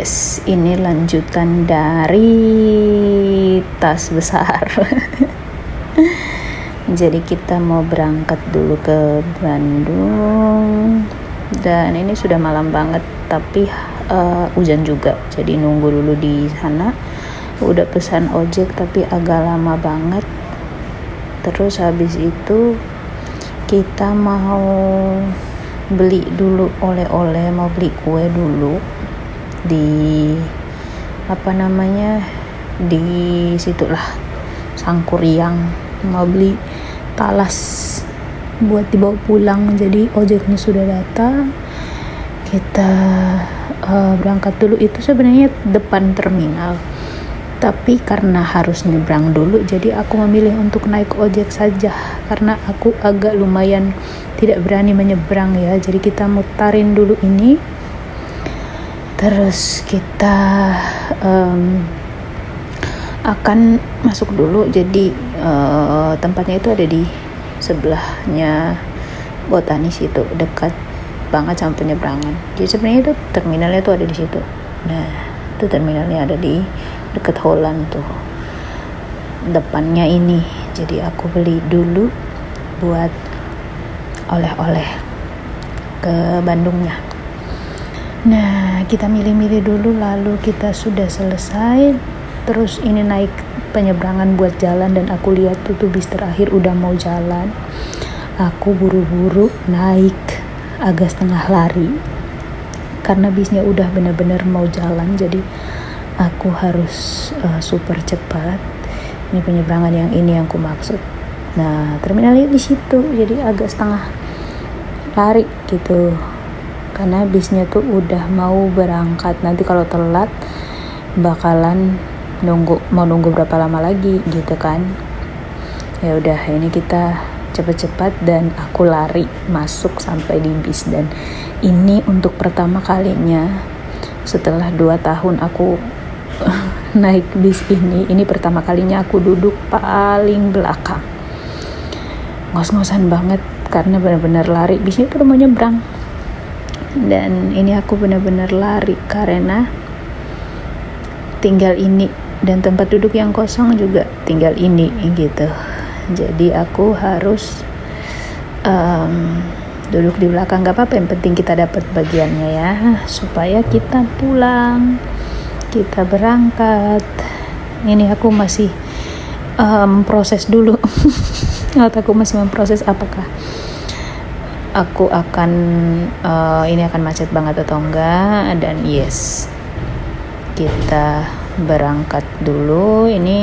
Yes, ini lanjutan dari tas besar. Jadi kita mau berangkat dulu ke Bandung. Dan ini sudah malam banget, tapi hujan juga. Jadi nunggu dulu di sana. Udah pesan ojek tapi agak lama banget. Terus habis itu kita mau beli dulu oleh-oleh, mau beli kue dulu di di situlah Sangkuriang, mau beli talas buat dibawa pulang. Jadi ojeknya sudah datang, kita berangkat dulu. Itu sebenarnya depan terminal, tapi karena harus nyebrang dulu, jadi aku memilih untuk naik ojek saja karena aku agak lumayan tidak berani menyeberang ya. Jadi kita mutarin dulu ini, terus kita akan masuk dulu. Jadi tempatnya itu ada di sebelahnya Botanis, itu dekat banget sama penyeberangan. Jadi sebenarnya itu terminalnya itu ada di situ. Nah, itu terminalnya ada di dekat Holland tuh depannya ini. Jadi aku beli dulu buat oleh-oleh ke Bandungnya. Nah, kita milih-milih dulu, lalu kita sudah selesai. Terus ini naik penyeberangan buat jalan, dan aku lihat tuh bis terakhir udah mau jalan. Aku buru-buru naik, agak setengah lari karena bisnya udah benar-benar mau jalan. Jadi aku harus super cepat. Ini penyeberangan yang ini yang aku maksud. Nah, terminalnya di situ. Jadi agak setengah lari gitu, karena bisnya tuh udah mau berangkat. Nanti kalau telat bakalan mau nunggu berapa lama lagi gitu kan. Ya udah, ini kita cepet-cepat dan aku lari masuk sampai di bis. Dan ini untuk pertama kalinya setelah 2 tahun aku naik bis ini pertama kalinya aku duduk paling belakang. Ngos-ngosan banget karena benar-benar lari. Bisnya tuh udah mau nyebrang, dan ini aku benar-benar lari karena tinggal ini, dan tempat duduk yang kosong juga tinggal ini gitu. Jadi aku harus duduk di belakang. Gak apa-apa, yang penting kita dapat bagiannya ya, supaya kita pulang, kita berangkat. Ini aku masih proses dulu. Aku masih memproses apakah aku akan ini akan macet banget atau enggak. Dan yes, kita berangkat dulu. Ini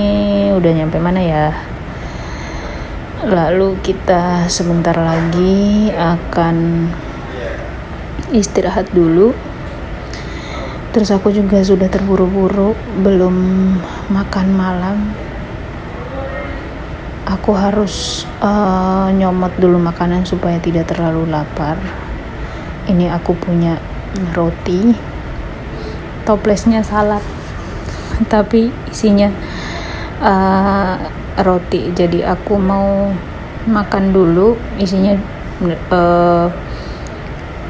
udah nyampe mana ya? Lalu kita sebentar lagi akan istirahat dulu. Terus aku juga sudah terburu-buru, belum makan malam. Aku harus nyomot dulu makanan supaya tidak terlalu lapar. Ini aku punya roti, toplesnya salad, tapi isinya roti. Jadi aku mau makan dulu, isinya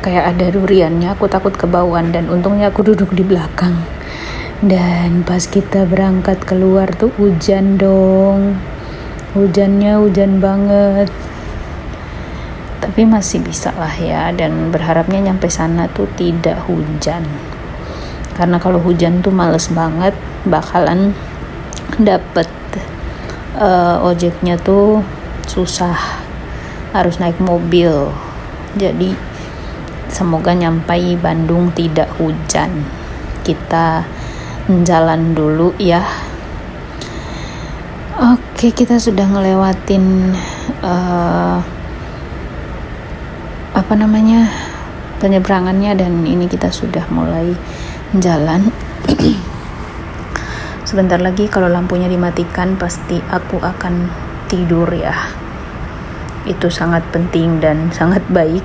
kayak ada duriannya. Aku takut kebauan, dan untungnya aku duduk di belakang. Dan pas kita berangkat keluar tuh hujan dong. Hujannya hujan banget, tapi masih bisa lah ya. Dan berharapnya nyampe sana tuh tidak hujan, karena kalau hujan tuh males banget bakalan dapet ojeknya tuh susah, harus naik mobil. Jadi semoga nyampai Bandung tidak hujan. Kita jalan dulu ya. Oke, kita sudah ngelewatin penyeberangannya, dan ini kita sudah mulai jalan. Sebentar lagi kalau lampunya dimatikan pasti aku akan tidur ya. Itu sangat penting dan sangat baik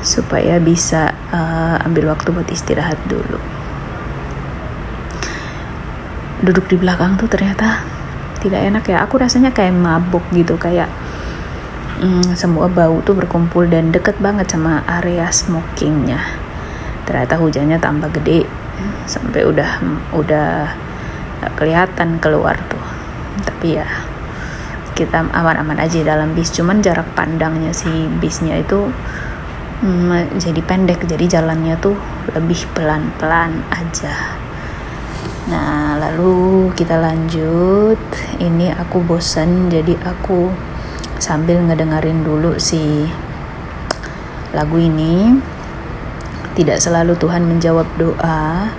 supaya bisa ambil waktu buat istirahat dulu. Duduk di belakang tuh ternyata tidak enak ya. Aku rasanya kayak mabuk gitu, kayak semua bau tuh berkumpul dan deket banget sama area smokingnya. Ternyata hujannya tambah gede sampai udah gak kelihatan keluar tuh. Tapi ya kita aman-aman aja dalam bis, cuman jarak pandangnya si bisnya itu jadi pendek, jadi jalannya tuh lebih pelan-pelan aja. Nah, lalu kita lanjut. Ini aku bosan, jadi aku sambil ngedengerin dulu si lagu ini. Tidak selalu Tuhan menjawab doa.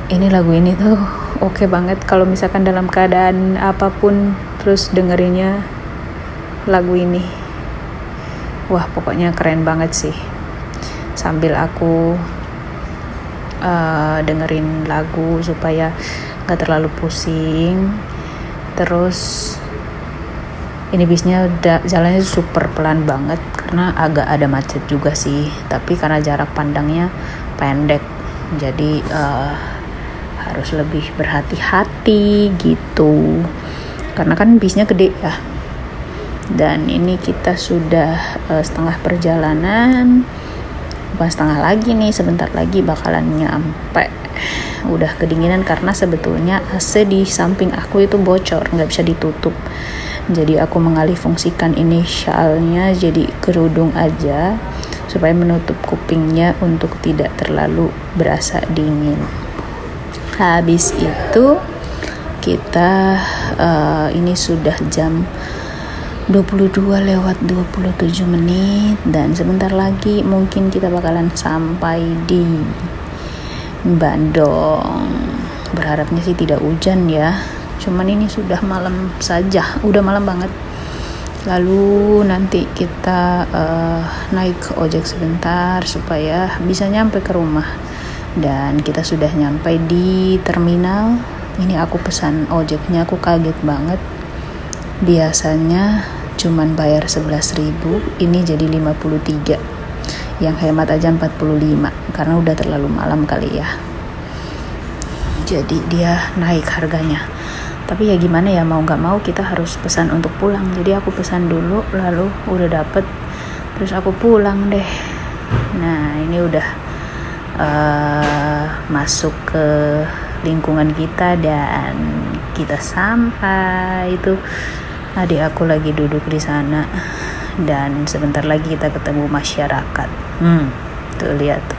Ini lagu ini tuh oke banget kalau misalkan dalam keadaan apapun terus dengerinnya lagu ini. Wah, pokoknya keren banget sih. Sambil aku dengerin lagu supaya gak terlalu pusing. Terus ini bisnya jalannya super pelan banget karena agak ada macet juga sih, tapi karena jarak pandangnya pendek jadi harus lebih berhati-hati gitu karena kan bisnya gede ya. Dan ini kita sudah setengah perjalanan, bukan setengah lagi nih, sebentar lagi bakalan nyampe. Udah kedinginan karena sebetulnya AC di samping aku itu bocor, nggak bisa ditutup. Jadi aku mengalih fungsikan ini syalnya jadi kerudung aja supaya menutup kupingnya untuk tidak terlalu berasa dingin. Habis itu kita ini sudah jam 22:27 dan sebentar lagi mungkin kita bakalan sampai di Bandung. Berharapnya sih tidak hujan ya, cuman ini sudah malam saja, udah malam banget. Lalu nanti kita naik ojek sebentar supaya bisa nyampe ke rumah. Dan kita sudah nyampe di terminal. Ini aku pesan ojeknya, aku kaget banget. Biasanya cuman bayar 11.000, ini jadi 53. Yang hemat aja 45 karena udah terlalu malam kali ya. Jadi dia naik harganya. Tapi ya gimana ya, mau gak mau kita harus pesan untuk pulang. Jadi aku pesan dulu, lalu udah dapet, terus aku pulang deh. Nah, ini udah masuk ke lingkungan kita dan kita sampai. Itu adik aku lagi duduk di sana dan sebentar lagi kita ketemu masyarakat. Tuh lihat tuh.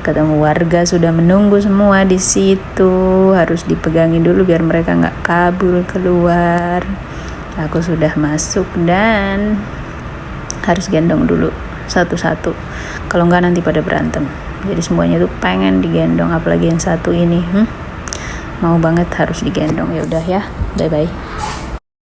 Ketemu warga sudah menunggu semua di situ, harus dipegangin dulu biar mereka nggak kabur keluar. Aku sudah masuk dan harus gendong dulu satu-satu, kalau nggak nanti pada berantem. Jadi semuanya tuh pengen digendong, apalagi yang satu ini mau banget harus digendong. Ya udah ya, bye bye.